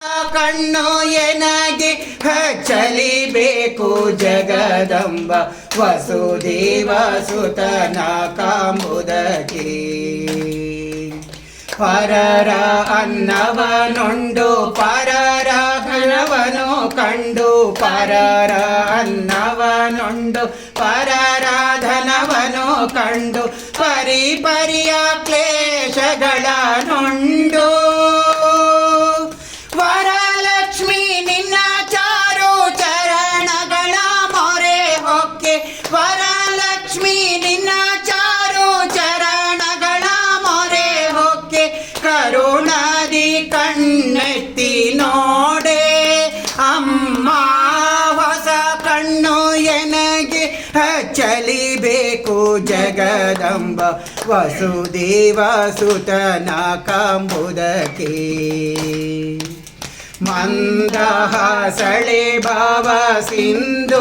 ಕಣ್ಣು ಎನಗೆ ಹಚ್ಚಲಿಬೇಕು ಜಗದಂಬ ವಸುದೇವ ಸುತನ ಕಾಂಬುದಕ್ಕೆ ಪರರ ಅನ್ನವನುಂಡು ಪರರ ಘನವನು ಕಂಡು ಪರರ ಅನ್ನವನುಂಡು ಪರರ ಧನವನು ಕಂಡು ಪರಿ ಪರಿಯ ಕ್ಲೇಶಗಳ ನುಂಡು ವರಲಕ್ಷ್ಮಿ ನಿನ್ನ ಚಾರು ಚರಣಗಳ ಮೊರೆ ಹೊಕ್ಕೆ ವರಲಕ್ಷ್ಮಿ ನಿನ್ನ ಚಾರು ಚರಣಗಳ ಮೊರೆ ಹೊಕ್ಕೆ ಕರುಣದಿ ಕಣ್ಣೆತ್ತಿ ನೋಡೆ ಅಮ್ಮ ಹೊಸ ಕಣ್ಣು ಎನಗೆ ಹಚ್ಚಲಿಬೇಕು ಜಗದಂಬ ವಸುದೇವ ಸುತನ ಕಾಂಬುದಕ್ಕೆ ಮಂದಹಾಸಳೆ ಭಾವ ಸಿಂಧುವಿನೊಳಗಿಟ್ಟು